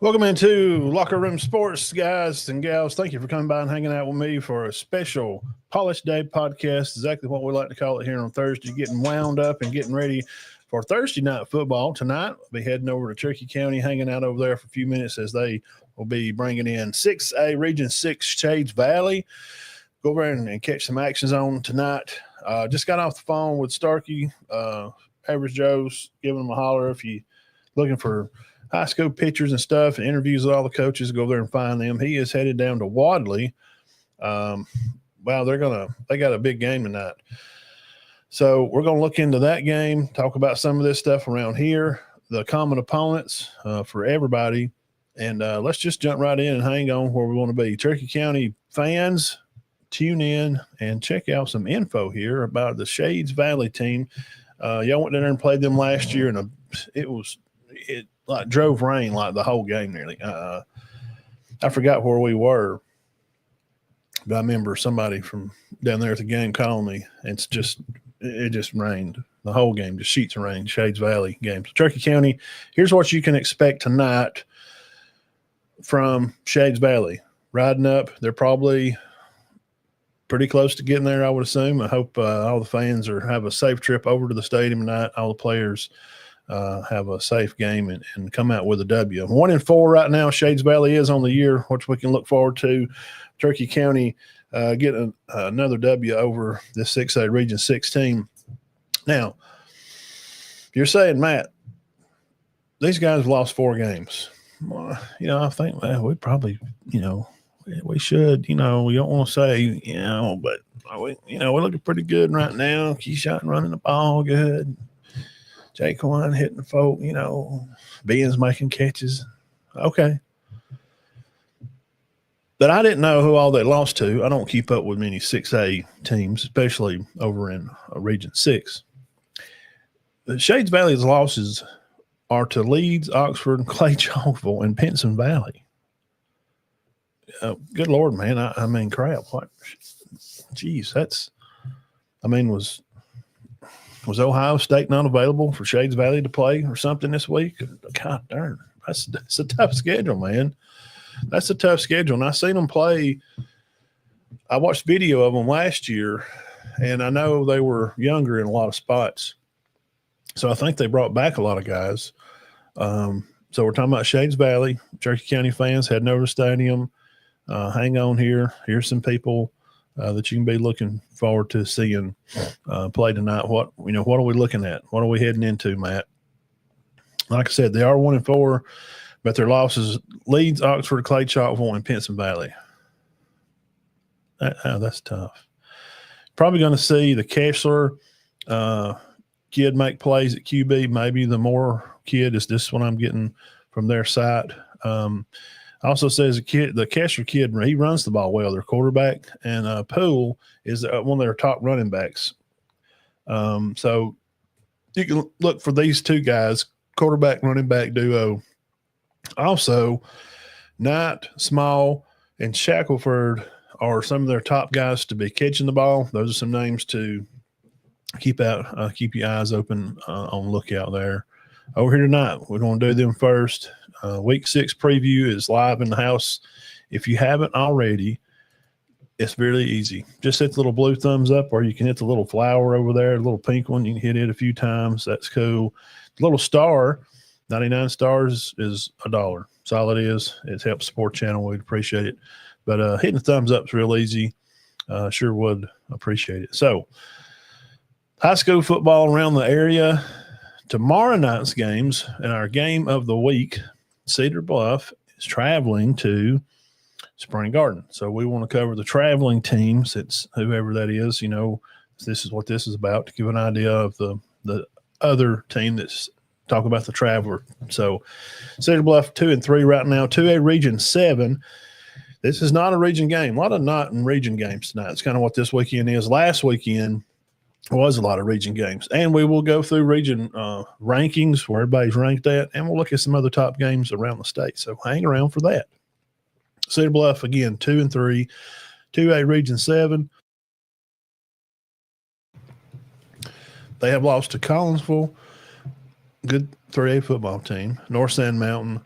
Welcome into Locker Room Sports, guys and gals. Thank you for coming by and hanging out with me for a special Polish Day podcast, exactly what we like to call it here on Thursday, getting wound up and getting ready for Thursday night football. Tonight, we'll be heading over to Turkey County, hanging out over there for a few minutes as they will be bringing in 6A Region 6 Shades Valley. Go over and catch some actions on tonight. Just got off the phone with Starkey, Average Joe's, giving them a holler if you looking for high school pictures and stuff and interviews with all the coaches. Go there and find them. He is headed down to Wadley. Wow, they got a big game tonight. So we're going to look into that game, talk about some of this stuff around here, the common opponents for everybody. And let's just jump right in and hang on where we want to be. Turkey County fans, tune in and check out some info here about the Shades Valley team. Y'all went down there and played them last year, and it like drove rain like the whole game nearly. I forgot where we were, but I remember somebody from down there at the game calling me. It just rained the whole game, just sheets of rain. Shades Valley game. So Turkey County. Here's what you can expect tonight from Shades Valley. Riding up, they're probably pretty close to getting there, I would assume. I hope all the fans have a safe trip over to the stadium tonight. All the players have a safe game and come out with a W. 1-4 right now. Shades Valley is on the year, which we can look forward to. Turkey County getting another W over this 6A Region 6 team. Now, you're saying, Matt, these guys have lost 4 games. Well, I think, we probably, we should, we don't want to say, but we're looking pretty good right now. Keyshawn running the ball good. Jaquan hitting the folk, Beans making catches. Okay. But I didn't know who all they lost to. I don't keep up with many 6A teams, especially over in Region 6. The Shades Valley's losses are to Leeds, Oxford, Clay Chalkville, and Pinson Valley. Good Lord, man. I mean, crap. What? Geez, was Ohio State not available for Shades Valley to play or something this week? God darn, that's a tough schedule, man. That's a tough schedule. And I seen them play. I watched video of them last year, and I know they were younger in a lot of spots. So I think they brought back a lot of guys. So we're talking about Shades Valley. Turkey County fans heading over to the stadium. Hang on here. Here's some people that you can be looking forward to seeing play tonight. What are we looking at? What are we heading into, Matt? Like I said, they are 1-4, but their losses: Leeds, Oxford, Clay Chalkville, and Pinson Valley. That's tough. Probably going to see the Kessler kid make plays at QB. Maybe the Moore kid is this one I'm getting from their site. Also says the Kessler kid, he runs the ball well, their quarterback, and Poole is one of their top running backs. So you can look for these two guys, quarterback, running back duo. Also, Knight, Small, and Shackelford are some of their top guys to be catching the ball. Those are some names to keep your eyes open on lookout there. Over here tonight, we're going to do them first. Week 6 preview is live in the house. If you haven't already, it's really easy. Just hit the little blue thumbs up, or you can hit the little flower over there, the little pink one. You can hit it a few times. That's cool. The little star, 99 stars is $1. That's all it is. It helps support the channel. We'd appreciate it. But hitting the thumbs up is real easy. Sure would appreciate it. So, high school football around the area. Tomorrow night's games and our game of the week, Cedar Bluff is traveling to Spring Garden. So we want to cover the traveling teams. It's whoever that is, this is what this is about, to give an idea of the other team that's talking about the traveler. So Cedar Bluff 2-3 right now, 2A Region 7. This is not a region game. A lot of not in region games tonight. It's kind of what this weekend is. Last weekend was a lot of region games. And we will go through region rankings where everybody's ranked at, and we'll look at some other top games around the state. So hang around for that. Cedar Bluff, again, 2-3, 2A Region 7. They have lost to Collinsville, good 3A football team. North Sand Mountain,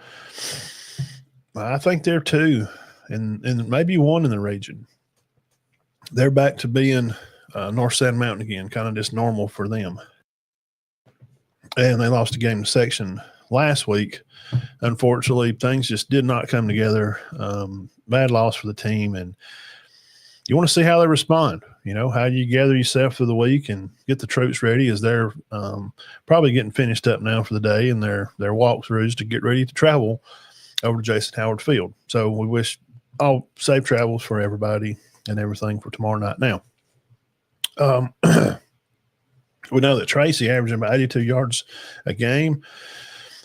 I think they're two, and maybe one in the region. They're back to being North Sand Mountain again, kind of just normal for them. And they lost a game to section last week. Unfortunately, things just did not come together. Bad loss for the team, and you want to see how they respond. How do you gather yourself through the week and get the troops ready as they're probably getting finished up now for the day and their walkthroughs to get ready to travel over to Jason Howard Field. So we wish all safe travels for everybody and everything for tomorrow night. Now, we know that Tracy averaging about 82 yards a game.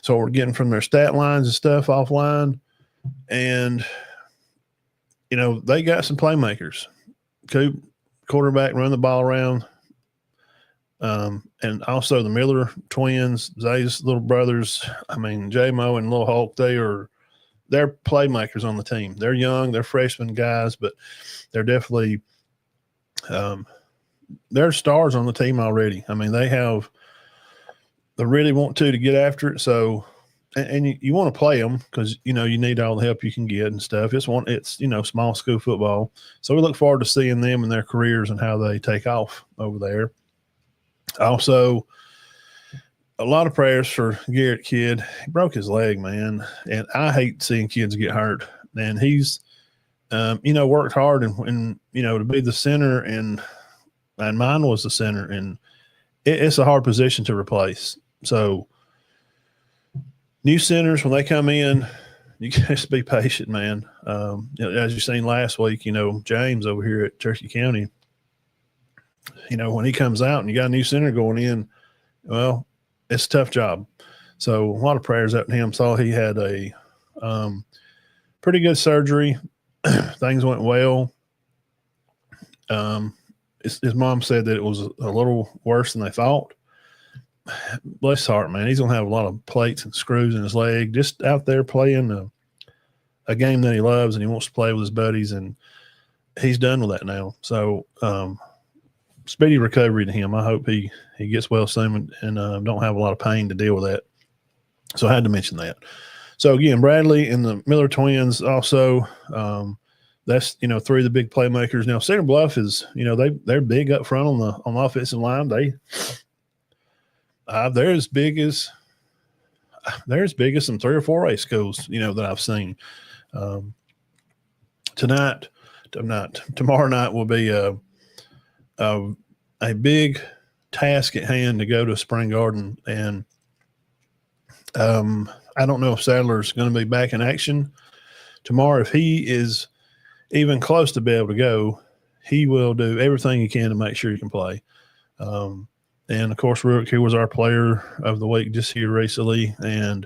So we're getting from their stat lines and stuff offline. And, they got some playmakers. Coop, quarterback, run the ball around. And also the Miller twins, Zay's little brothers. J-Mo and Little Hulk, they're playmakers on the team. They're young, they're freshman guys, but they're definitely they're stars on the team already. They really want to get after it. So, and you want to play them because, you need all the help you can get and stuff. It's small school football. So we look forward to seeing them and their careers and how they take off over there. Also, a lot of prayers for Garrett Kidd. He broke his leg, man. And I hate seeing kids get hurt. And he's, worked hard and to be the center and mine was the center, and it's a hard position to replace. So new centers, when they come in, you just be patient, man. As you've seen last week, James over here at Cherokee County, when he comes out and you got a new center going in, well, it's a tough job. So a lot of prayers out to him. Saw he had a pretty good surgery. Things went well. His mom said that it was a little worse than they thought. Bless his heart, man. He's going to have a lot of plates and screws in his leg, just out there playing a game that he loves and he wants to play with his buddies, and he's done with that now. So speedy recovery to him. I hope he gets well soon and don't have a lot of pain to deal with that. So I had to mention that. So, again, Bradley and the Miller twins also that's, three of the big playmakers. Now, Cedar Bluff is, they're big up front on the offensive line. They're as big as some 3 or 4A schools, that I've seen. Tomorrow night will be a big task at hand to go to Spring Garden, and I don't know if Sadler's going to be back in action tomorrow. If he is even close to be able to go, he will do everything he can to make sure he can play. And, of course, Ruick here was our player of the week just here recently, and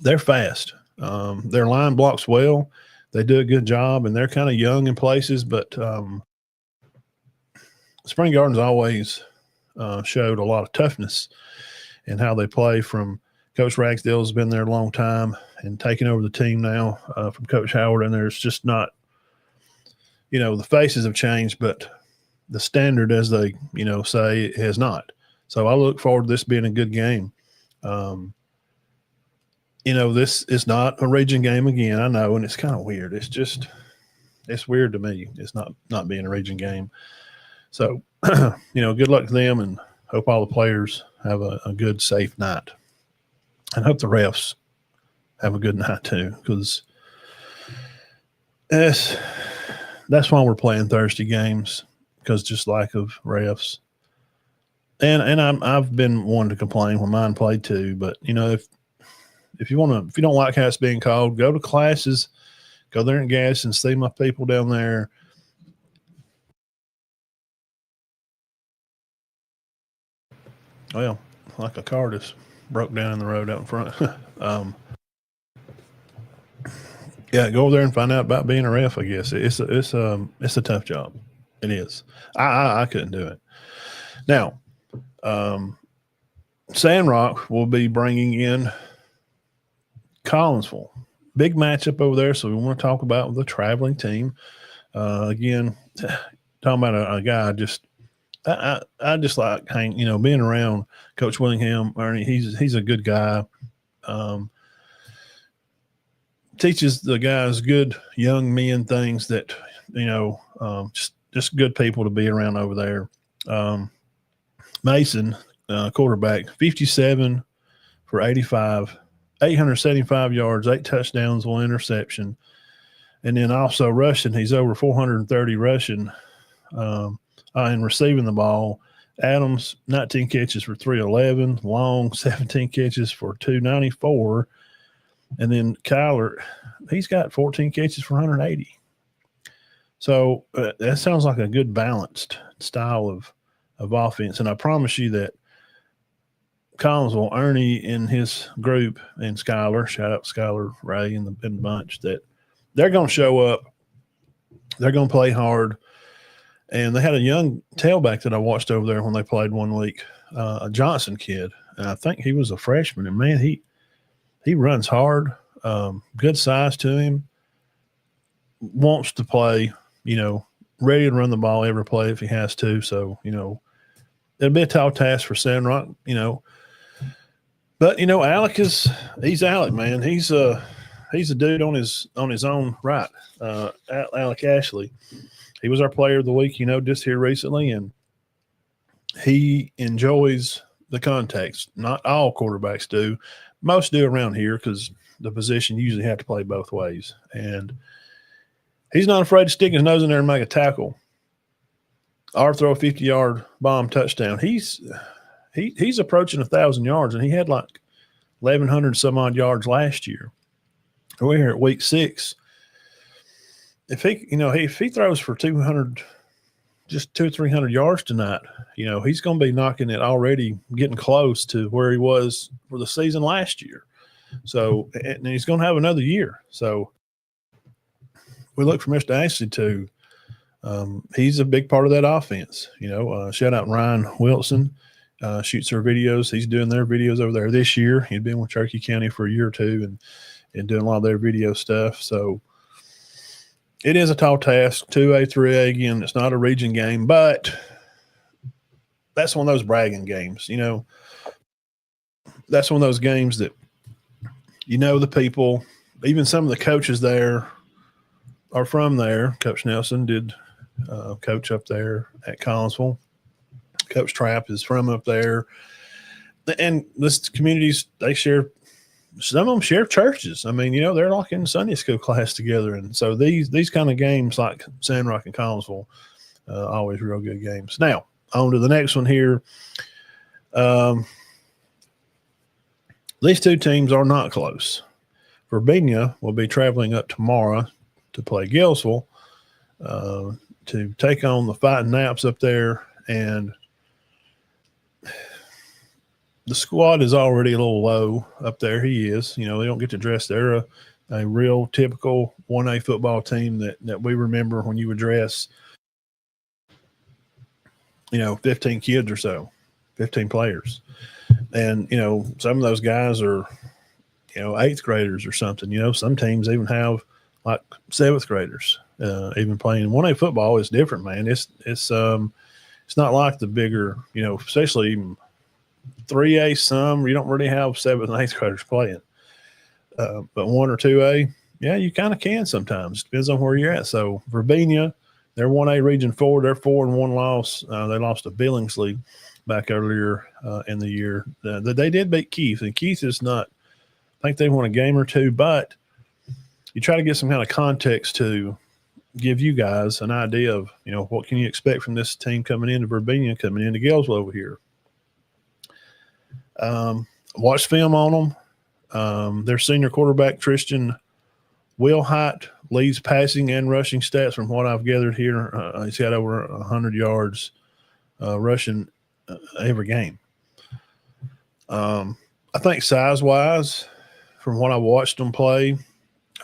they're fast. Their line blocks well. They do a good job, and they're kind of young in places, but Spring Garden's always showed a lot of toughness in how they play. From Coach Ragsdale's been there a long time and taking over the team now from Coach Howard, and there's just not, the faces have changed, but the standard, as they, say, has not. So I look forward to this being a good game. This is not a region game again, I know, and it's kind of weird. It's weird to me. It's not being a region game. So, good luck to them, and hope all the players have a good, safe night. And hope the refs have a good night too, because that's why we're playing Thursday games, because just lack of refs. And I've been one to complain when mine played too, but if you don't like how it's being called, go to classes, go there and gas and see my people down there. Well, like a car just broke down in the road out in front. Yeah, go over there and find out about being a ref. I guess it's a tough job. It is. I couldn't do it. Now, Sandrock will be bringing in Collinsville. Big matchup over there, so we want to talk about the traveling team. Again, talking about a guy I just like being around Coach Willingham. Ernie, he's a good guy. teaches the guys good young men things that, just good people to be around over there. Mason, quarterback, 57 for 85, 875 yards, 8 touchdowns, 1 interception. And then also rushing, he's over 430 rushing and receiving the ball. Adams, 19 catches for 311. Long, 17 catches for 294. And then Kyler, he's got 14 catches for 180. So that sounds like a good balanced style of offense. And I promise you that Collinsville, Ernie and his group, and Skyler, shout out Skyler, Ray, and the bunch, that they're going to show up. They're going to play hard. And they had a young tailback that I watched over there when they played one week, a Johnson kid. And I think he was a freshman. And, man, he runs hard, good size to him, wants to play, ready to run the ball every play if he has to. So, it'll be a tall task for Sandrock, But, Alec he's Alec, man. He's a dude on his own right, Alec Ashley. He was our player of the week, just here recently, and he enjoys the context. Not all quarterbacks do. Most do around here because the position usually have to play both ways. And he's not afraid to stick his nose in there and make a tackle or throw a 50-yard bomb touchdown. He's approaching 1,000 yards, and he had like 1,100 some odd yards last year. We're here at week 6. If he throws for 200, just 200-300 yards tonight, he's going to be knocking it already, getting close to where he was for the season last year. So, and he's going to have another year. So we look for Mr. Ashley to. He's a big part of that offense. Shout out Ryan Wilson, shoots their videos. He's doing their videos over there this year. He'd been with Cherokee County for a year or two and doing a lot of their video stuff. So it is a tall task, 2A, 3A. Again, it's not a region game, but that's one of those bragging games. That's one of those games that, the people, even some of the coaches there are from there. Coach Nelson did coach up there at Collinsville. Coach Trapp is from up there. And this communities, some of them share churches. I mean, they're like in Sunday school class together. And so these kind of games like Sandrock and Collinsville, always real good games. Now, on to the next one here. These two teams are not close. Verbena will be traveling up tomorrow to play Gillsville, to take on the Fighting Naps up there. And the squad is already a little low up there. He is. They don't get to dress. They're a real typical 1A football team that we remember when you would dress, 15 kids or so, 15 players. And, some of those guys are, 8th graders or something. Some teams even have like 7th graders even playing. 1A football is different, man. It's not like the bigger, especially even 3A, you don't really have 7th and 8th graders playing. But 1 or 2A, yeah, you kind of can sometimes. Depends on where you're at. So Verbena, they're 1A Region 4. They're 4-1 loss. They lost to Billingsley back earlier in the year. They did beat Keith, and Keith is not – I think they won a game or two, but you try to get some kind of context to give you guys an idea of, what can you expect from this team coming into Verbena, coming into Gillsville over here. Watched film on them. Their senior quarterback, Tristan Wilhite, leads passing and rushing stats from what I've gathered here. He's got over 100 yards rushing every game. I think size-wise, from what I watched them play,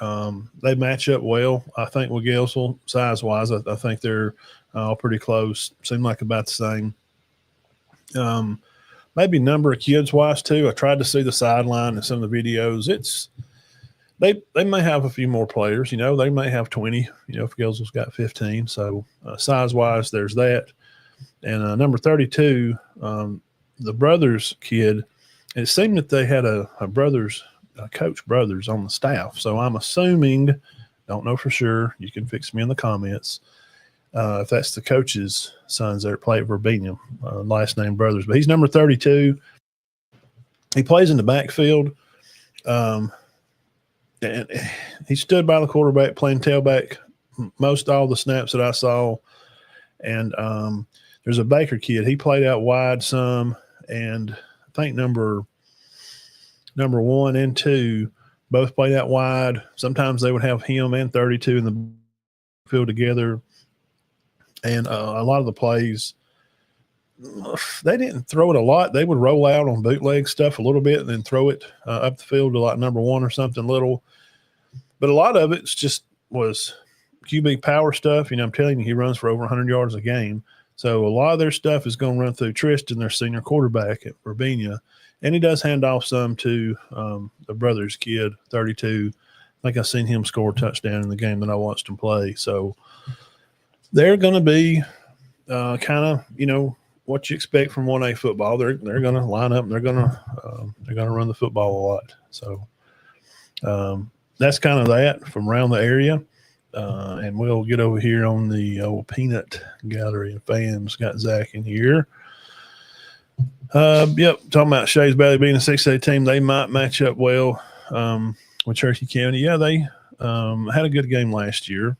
they match up well, I think, with Gillsville. Size-wise, I think they're all pretty close. Seem like about the same. Maybe number of kids-wise, too. I tried to see the sideline in some of the videos. They may have a few more players. They may have 20, if Gillsville's got 15. So size-wise, there's that. And number 32, the brothers kid, it seemed that they had a brothers Coach brothers on the staff. So I'm assuming, don't know for sure, you can fix me in the comments, if that's the coach's sons that play at Verbena, last name brothers. But he's number 32. He plays in the backfield. And he stood by the quarterback playing tailback most all the snaps that I saw. And there's a Baker kid. He played out wide some, and I think number 1 and 2 both played out wide. Sometimes they would have him and 32 in the field together. And a lot of the plays, they didn't throw it a lot. They would roll out on bootleg stuff a little bit and then throw it up the field to like number 1 or something little. But a lot of it was QB power stuff. I'm telling you, he runs for over 100 yards a game. So a lot of their stuff is going to run through Tristan, their senior quarterback at Verbena. And he does hand off some to the brothers kid, 32. I think I seen him score a touchdown in the game that I watched him play. So they're going to be kind of, what you expect from 1A football. They're going to line up and they're going to run the football a lot. So that's kind of that from around the area. And we'll get over here on the old peanut gallery of fans. Got Zach in here. Yep, talking about Shays Valley being a 6A team, they might match up well with Cherokee County. Yeah, they had a good game last year.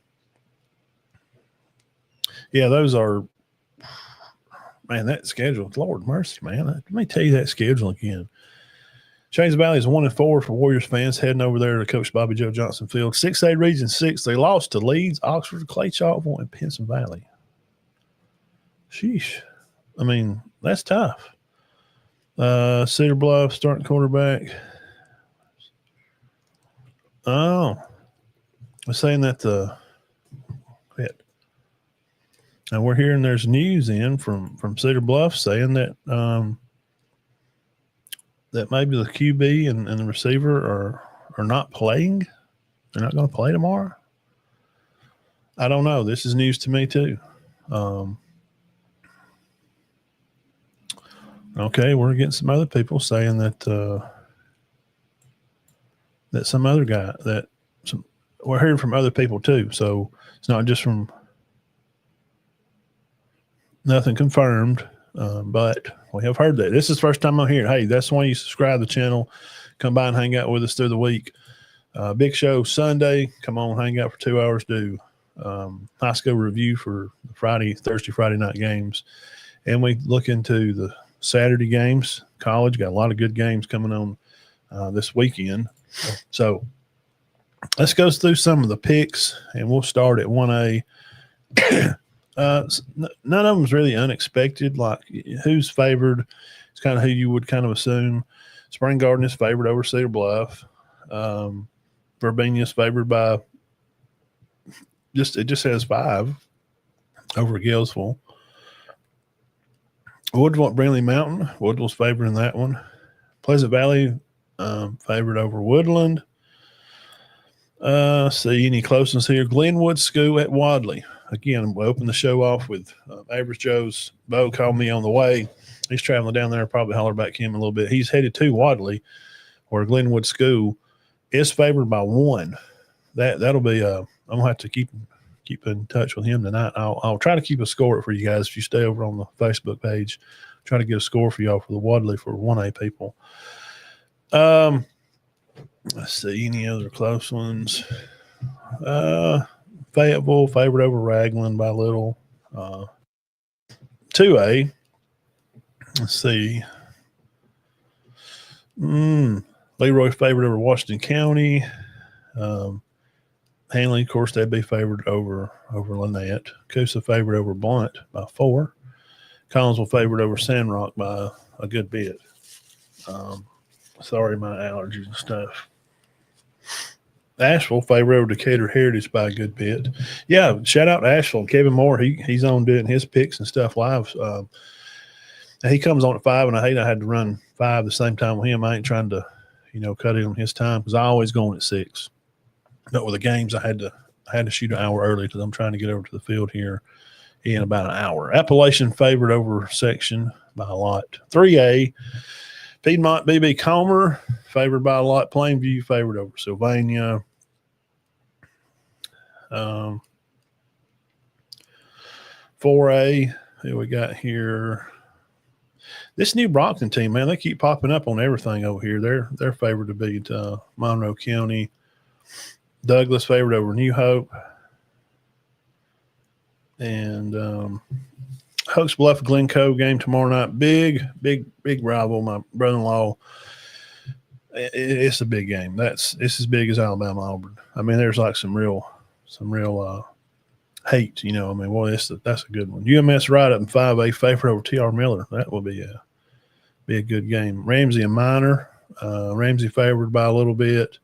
Yeah, those are, man, that schedule, Lord mercy, man. Let me tell you that schedule again. Shays Valley is 1-4 for Warriors fans heading over there to Coach Bobby Joe Johnson Field. 6A Region 6, they lost to Leeds, Oxford, Clay Chalkville, and Pinson Valley. Sheesh. I mean, that's tough. Cedar Bluff starting quarterback. Oh, I'm saying that and we're hearing there's news in from Cedar Bluff saying that that maybe the QB and the receiver are not playing. They're not going to play tomorrow. I don't know. This is news to me too. Okay, we're getting some other people saying that that some other guy we're hearing from other people too. So it's not just from nothing confirmed, but we have heard that. This is the first time I'm hearing. Hey, that's why you subscribe to the channel. Come by and hang out with us through the week. Big show Sunday. Come on, hang out for 2 hours. Do high school review for Thursday, Friday night games. And we look into the Saturday games. College got a lot of good games coming on this weekend. So let's go through some of the picks, and we'll start at 1A. None of them is really unexpected. Like who's favored? It's kind of who you would kind of assume. Spring Garden is favored over Cedar Bluff. Verbena is favored by it just has 5 over Galesville. Woodville at Brindley Mountain. Woodville's favored in that one. Pleasant Valley favored over Woodland. See any closeness here. Glenwood School at Wadley. Again, we'll open the show off with Average Joe's. Bo called me on the way. He's traveling down there. Probably holler back him a little bit. He's headed to Wadley, where Glenwood School is favored by 1. That'll be I'm gonna have to keep in touch with him tonight. I'll try to keep a score for you guys if you stay over on the Facebook page. Try to get a score for y'all for the Wadley for 1A people. Let's see any other close ones. Fayetteville favored over Raglan by a little. 2A. Let's see. Leroy favored over Washington County. Hanley, of course, they'd be favored over Lynette. Coosa favored over Blunt by 4. Collinsville favored over Sandrock by a good bit. Sorry, my allergies and stuff. Asheville favored over Decatur Heritage by a good bit. Yeah, shout out to Asheville. Kevin Moore, he's on doing his picks and stuff live. He comes on at 5, and I had to run 5 the same time with him. I ain't trying to, cut in on his time because I always go on at 6. But with the games, I had to shoot an hour early because I'm trying to get over to the field here in about an hour. Appalachian favored over Section by a lot. 3A, Piedmont BB Comer, favored by a lot. Plainview, favored over Sylvania. 4A, who we got here? This New Brockton team, man, they keep popping up on everything over here. They're favored to beat Monroe County. Douglas favored over New Hope. And Hoax Bluff Glencoe game tomorrow night. Big rival. My brother-in-law. It's a big game. It's as big as Alabama Auburn. I mean, there's like some real hate. You know, I mean, well, that's a good one. UMS right up in 5A, favored over TR Miller. That will be a good game. Ramsey and Minor. Ramsey favored by a little bit.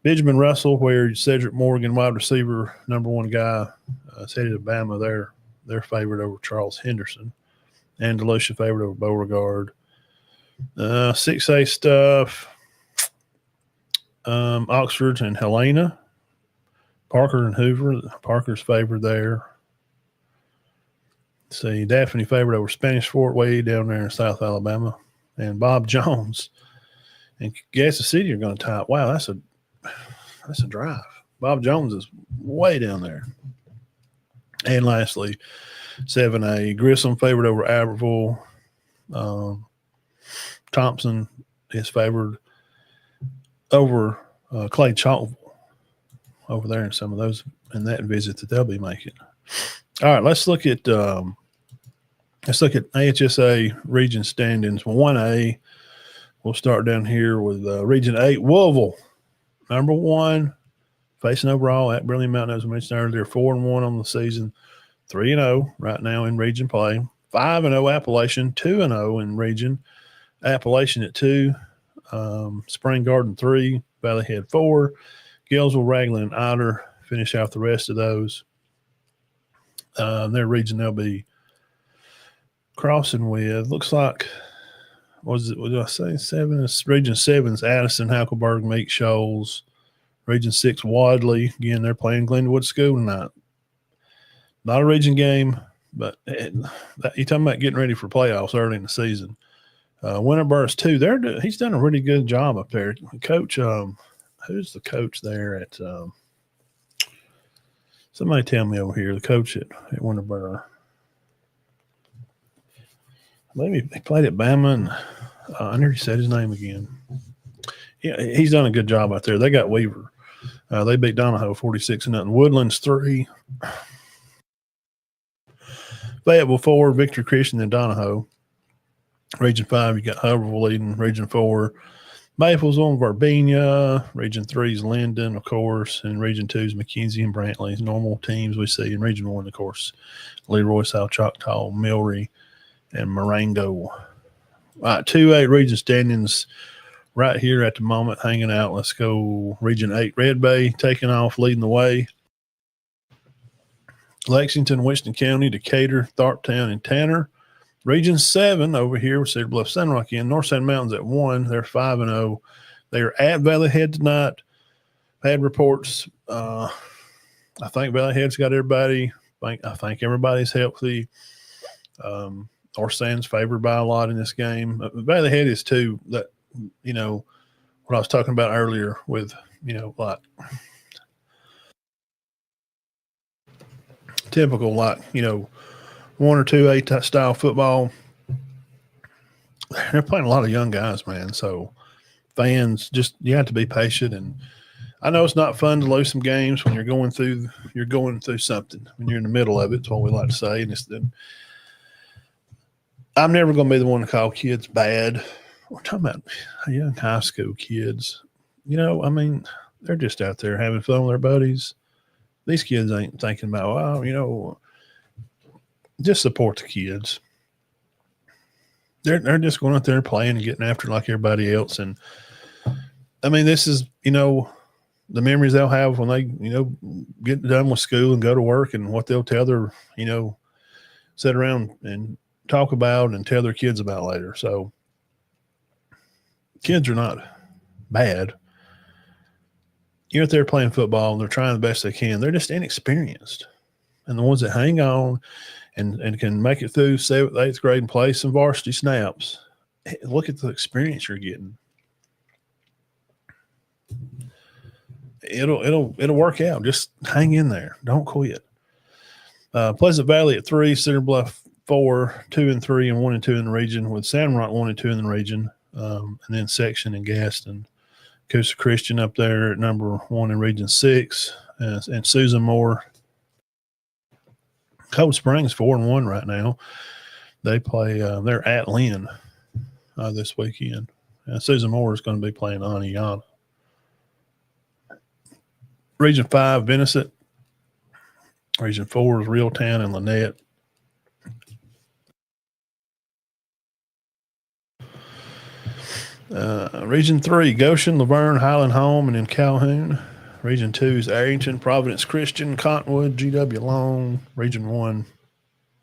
Benjamin Russell, where Cedric Morgan, wide receiver, number one guy, is headed to Bama. They're favored over Charles Henderson. And Delucia favored over Beauregard. 6A stuff. Oxford and Helena. Parker and Hoover. Parker's favored there. See, Daphne favored over Spanish Fort way down there in South Alabama. And Bob Jones and Gadsden City are going to tie. Wow, that's a drive. Bob Jones is way down there. And lastly, 7A, Grissom favored over Aberville. Thompson is favored over Clay Chalkville over there in some of those in that visit that they'll be making. All right, let's look at AHSAA region standings. 1A, we'll start down here with Region 8, Louisville, number 1, facing overall at Brilliant Mountain, as I mentioned earlier, 4-1 on the season, 3-0 right now in region play, 5-0 Appalachian, 2-0 in region. Appalachian at 2, Spring Garden 3, Valley Head 4, Gillsville, Raglan, and Otter finish out the rest of those. Their region they'll be crossing with, looks like, what did I say? 7 is Region 7's Addison, Hackleburg, Meek, Shoals. Region 6, Wadley. Again, they're playing Glenwood School tonight. Not a region game, but you're talking about getting ready for playoffs early in the season. Winterburst 2, he's done a really good job up there. Coach, who's the coach there at somebody tell me over here, the coach at Winterboro. Maybe he played at Bama, and I never said his name again. Yeah, he's done a good job out there. They got Weaver. They beat Donahoe 46-0. Woodlands 3. Fayetteville 4, Victor Christian, and Donahoe. Region 5, you got Hooverville leading. Region 4, Maples on Verbena. Region 3 is Linden, of course. And Region 2 is McKenzie and Brantley. Normal teams we see in Region 1, of course. Leroy, South Choctaw, Milry, and Marengo. All right, 2A region standings right here at the moment, hanging out. Let's go Region 8, Red Bay, taking off, leading the way. Lexington, Winston County, Decatur, Tharptown, and Tanner. Region 7 over here with Cedar Bluff, Sun Rock in. North Sand Mountains at 1. They're 5-0. They are at Valley Head tonight. Had reports. I think Valley Head's got everybody. I think everybody's healthy. North Sand's favored by a lot in this game. Valley Head is too. That, you know, what I was talking about earlier with, you know, like typical, like, you know, 1 or 2A style football. They're playing a lot of young guys, man. So fans, just you have to be patient. And I know it's not fun to lose some games when you're going through something. When you're in the middle of it, it's what we like to say. And I'm never going to be the one to call kids bad. We're talking about young high school kids. You know, I mean, they're just out there having fun with their buddies. These kids ain't thinking about, well, you know, just support the kids. They're just going out there playing and getting after it like everybody else. And I mean, this is, you know, the memories they'll have when they, you know, get done with school and go to work, and what they'll tell their, you know, sit around and talk about and tell their kids about later. So kids are not bad. You're out there playing football and they're trying the best they can. They're just inexperienced. And the ones that hang on and can make it through 7th, 8th grade and play some varsity snaps, look at the experience you're getting. It'll work out. Just hang in there. Don't quit. Pleasant Valley at 3, Cedar Bluff 4, 2 and 3, and 1 and 2 in the region, with Sandrock 1 and 2 in the region, and then Section and Gaston. Coosa Christian up there at number 1 in Region 6, and Susan Moore. Cold Springs 4-1 right now. They play. They're at Lynn this weekend. Susan Moore is going to be playing Aniana. Region 5, Vincent. Region 4 is Reeltown and Lynette. Region 3, Goshen, Laverne, Highland Home, and then Calhoun. Region 2 is Arrington, Providence Christian, Cottonwood, GW Long. Region 1,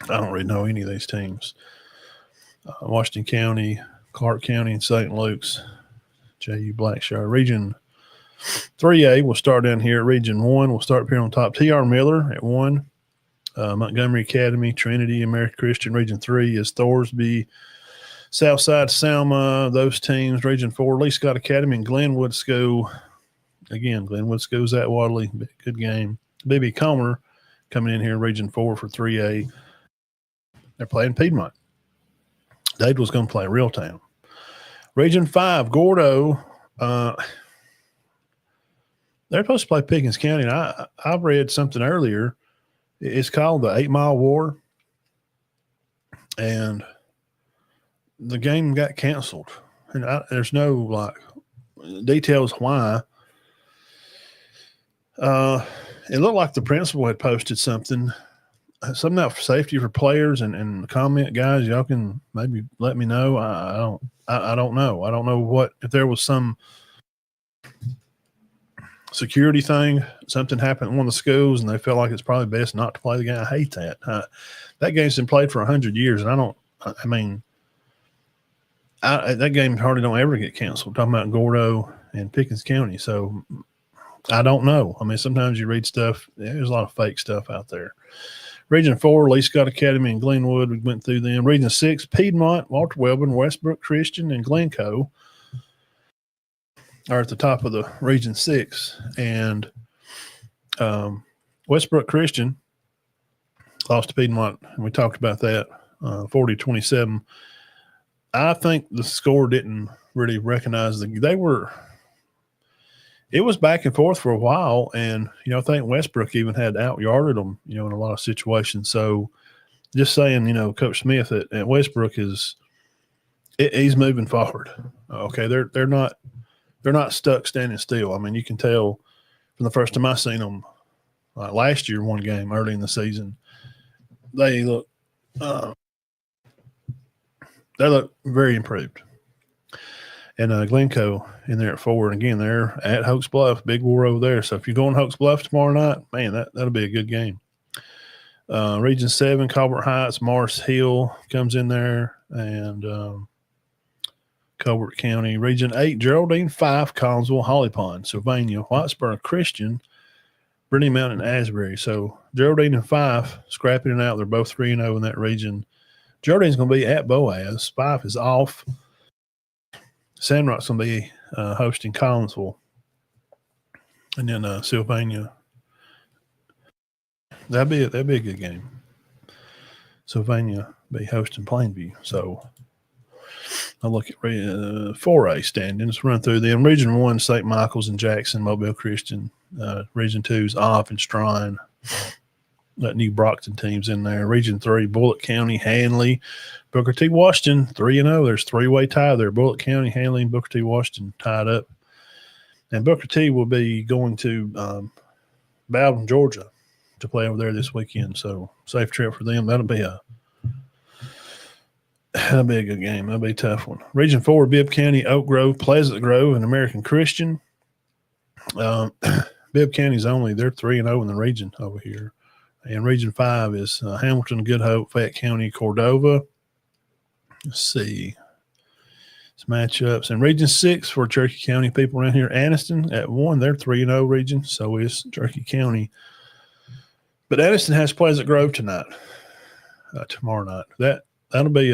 I don't really know any of these teams. Washington County, Clark County, and St. Luke's, JU Blackshire. Region 3A, we'll start down here. Region 1, we'll start up here on top. TR Miller at 1. Montgomery Academy, Trinity, American Christian. Region 3 is Thorsby, Southside, Selma, those teams. Region 4, Lee Scott Academy and Glenwood School. Again, Glenwood School's at Wadley. Good game. BB Comer coming in here in Region 4 for 3A. They're playing Piedmont. Dade was going to play Reeltown. Region 5, Gordo. They're supposed to play Pickens County. And I read something earlier. It's called the 8 Mile War. And the game got canceled. And there's no details why. It looked like the principal had posted something about safety for players, and comment, guys, y'all can maybe let me know. I don't know. I don't know if there was some security thing, something happened at one of the schools and they felt like it's probably best not to play the game. I hate that. That game's been played for 100 years, and that game hardly don't ever get canceled. Talking about Gordo and Pickens County. So I don't know. Sometimes you read stuff. There's a lot of fake stuff out there. Region 4, Lee Scott Academy and Glenwood. We went through them. Region 6, Piedmont, Walter Wellborn, Westbrook Christian, and Glencoe are at the top of the Region 6. And Westbrook Christian lost to Piedmont, and we talked about that, 40-27. I think the score didn't really recognize it was back and forth for a while, and I think Westbrook even had out-yarded them, in a lot of situations. So just saying, Coach Smith at Westbrook he's moving forward. Okay, they're not stuck standing still. You can tell from the first time I seen them last year, one game early in the season, they look very improved. And Glencoe in there at 4. And again, they're at Hoax Bluff, big war over there. So if you're going Hoax Bluff tomorrow night, man, that'll be a good game. Region 7, Colbert Heights, Morris Hill comes in there, and Colbert County. Region 8, Geraldine 5, Collinsville, Holly Pond, Sylvania, Whitesboro Christian, Brittany Mountain, and Asbury. So Geraldine and 5 scrapping it out. They're both 3-0 in that region. Geraldine's going to be at Boaz. 5 is off. Sandrock's going to be hosting Collinsville. And then Sylvania. That'd be a good game. Sylvania be hosting Plainview. So I'll look at 4A standings, run through them. Region 1, St. Michael's and Jackson, Mobile Christian. Region 2 is Off and Strine. That new Brockton team's in there. Region 3, Bullitt County, Hanley, Booker T. Washington, 3-0. There's 3-way tie there. Bullitt County, Hanley, and Booker T. Washington tied up. And Booker T will be going to Bowden, Georgia to play over there this weekend. So safe trip for them. That'll be a good game. That'll be a tough one. Region 4, Bibb County, Oak Grove, Pleasant Grove, and American Christian. Bibb County's they're 3-0 in the region over here. And Region 5 is Hamilton, Good Hope, Fayette County, Cordova. Let's see some matchups. And Region 6 for Cherokee County people around here. Anniston at 1. They're 3-0 region. So is Cherokee County. But Anniston has Pleasant Grove tomorrow night. That'll be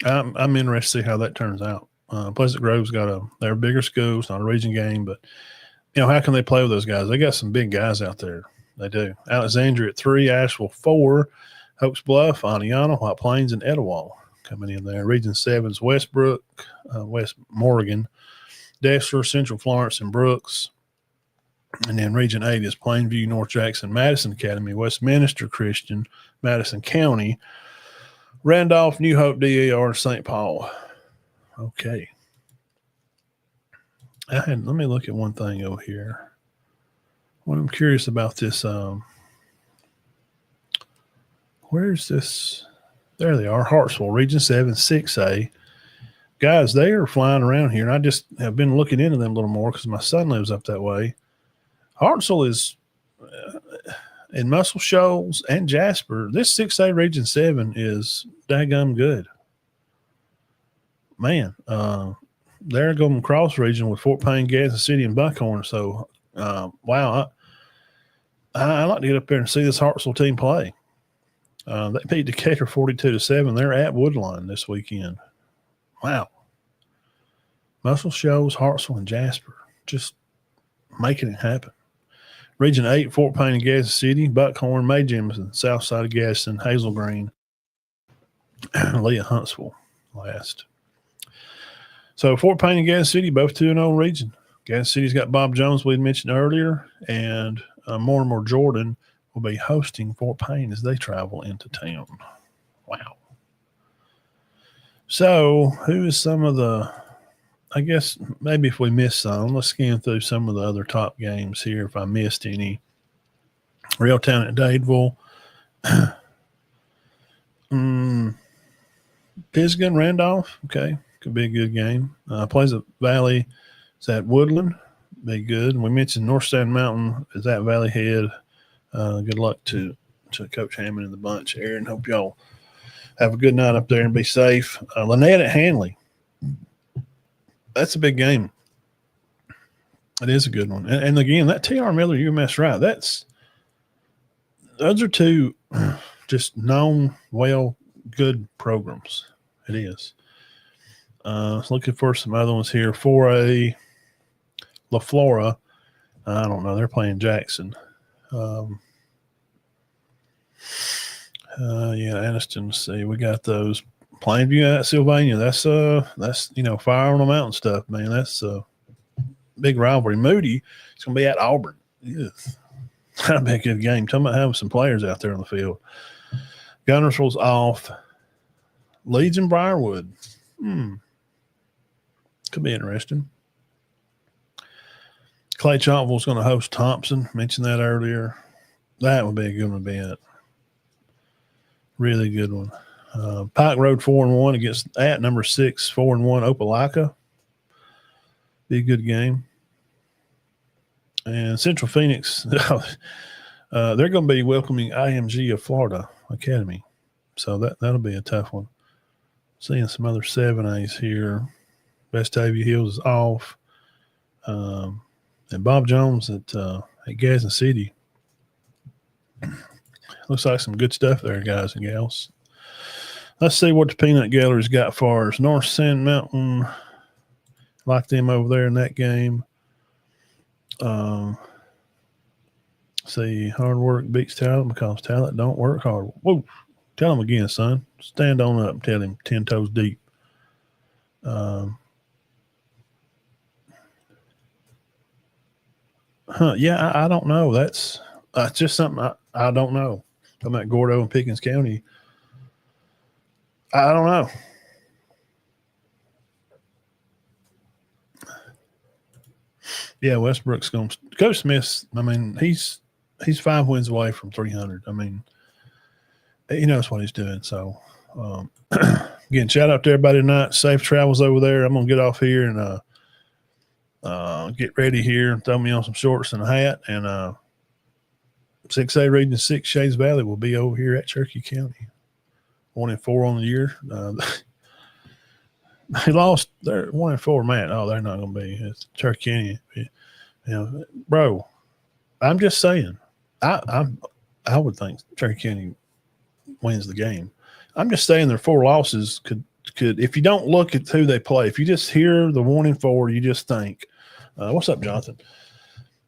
I'm interested to see how that turns out. Pleasant Grove's they're a bigger school. It's not a region game, but how can they play with those guys? They got some big guys out there. They do. Alexandria at 3, Asheville 4, Hopes Bluff, Aniana, White Plains, and Etowah coming in there. Region 7's Westbrook, West Morgan, Dexter, Central Florence, and Brooks. And then Region 8 is Plainview, North Jackson, Madison Academy, Westminster Christian, Madison County, Randolph, New Hope, DAR, St. Paul. Okay. Let me look at one thing over here. What I'm curious about this. Where's this? There they are. Hartsville, Region 7, 6A. Guys, they are flying around here, and I just have been looking into them a little more because my son lives up that way. Hartsville is in Muscle Shoals and Jasper. This 6A Region 7 is daggum good. Man, they're going cross region with Fort Payne, Gadsden City, and Buckhorn. So, wow, I like to get up there and see this Hartsville team play. They beat Decatur 42-7. They're at Woodlawn this weekend. Wow. Muscle Shoals, Hartsville, and Jasper just making it happen. Region 8, Fort Payne and Gadsden City, Buckhorn, May Jemison, South Side of Gadsden, Hazel Green, Leah Huntsville last. So Fort Payne and Gadsden City, both 2-0 region. Gadsden City's got Bob Jones, we had mentioned earlier, and Mortimer Jordan will be hosting Fort Payne as they travel into town. Wow. So who is some of the, I guess maybe if we missed some, let's scan through some of the other top games here if I missed any. Reeltown at Dadeville. Pisgah, Randolph. Okay. Could be a good game. Pleasant Valley is at Woodland. Be good. We mentioned North Stand Mountain is at Valley Head. Good luck to Coach Hammond and the bunch, Aaron. Hope y'all have a good night up there and be safe. Lynette at Hanley. That's a big game. It is a good one. And again, that T.R. Miller UMS right. Those are two just known, good programs. It is. Looking for some other ones here. 4A, La Flora. I don't know. They're playing Jackson. Anniston. Let's see. We got those. Plainview at Sylvania. That's fire on the mountain stuff, man. That's a big rivalry. Moody is going to be at Auburn. Yes. That'll be a good game. Talking about having some players out there on the field. Gunnersville's off. Leeds and Briarwood. Could be interesting. Clay Chalkville's going to host Thompson. Mentioned that earlier. That would be a good event. Really good one. Pike Road 4-1 against at number 6, 4-1 Opelika. Be a good game. And Central Phoenix, they're going to be welcoming IMG of Florida Academy. So that'll be a tough one. Seeing some other 7As here. Vestavia Hills is off. And Bob Jones at Gadsden City. Looks like some good stuff there, guys and gals. Let's see what the Peanut Gallery's got for us. North Sand Mountain, like them over there in that game. See, hard work beats talent because talent don't work hard. Whoa, tell him again, son. Stand on up and tell him 10 toes deep. I don't know. That's just something I don't know. I'm at Gordo and Pickens County. I don't know. Yeah, Westbrook's going to – Coach Smith, I mean, he's 5 wins away from 300. I mean, he knows what he's doing. So, again, shout out to everybody tonight. Safe travels over there. I'm going to get off here and get ready here and throw me on some shorts and a hat. And 6A Region 6 Shades Valley will be over here at Cherokee County. 1-4 on the year. They lost. They're 1-4, man. Oh, they're not going to be. It's Cherokee County. Bro, I'm just saying. I would think Cherokee County wins the game. I'm just saying their 4 losses could if you don't look at who they play, if you just hear the 1-4, you just think, what's up, Jonathan?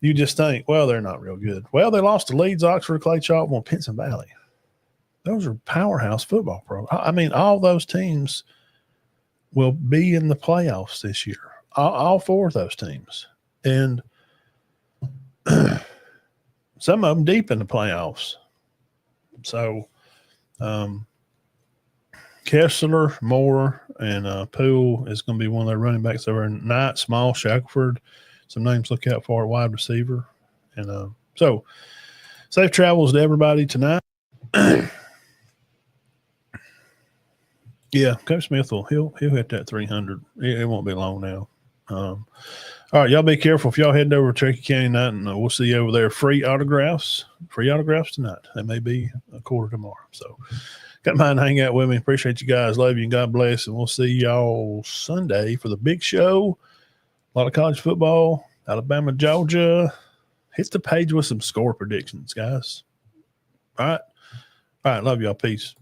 You just think, well, they're not real good. Well, they lost to Leeds, Oxford, Clay Chalkville, and Pinson Valley. Those are powerhouse football programs. I mean, all those teams will be in the playoffs this year. All 4 of those teams. And some of them deep in the playoffs. So, Kessler, Moore, and Poole is going to be one of their running backs over. Knight, Small, Shackelford. Some names to look out for at wide receiver. And so, safe travels to everybody tonight. Yeah, Coach Smith he'll hit that 300. It won't be long now. All right, y'all be careful if y'all heading over to Cherokee County tonight, and we'll see you over there. Free autographs tonight. They may be a quarter tomorrow. So, come by and hang out with me. Appreciate you guys. Love you, and God bless. And we'll see y'all Sunday for the big show. A lot of college football, Alabama, Georgia. Hit the page with some score predictions, guys. All right. Love y'all. Peace.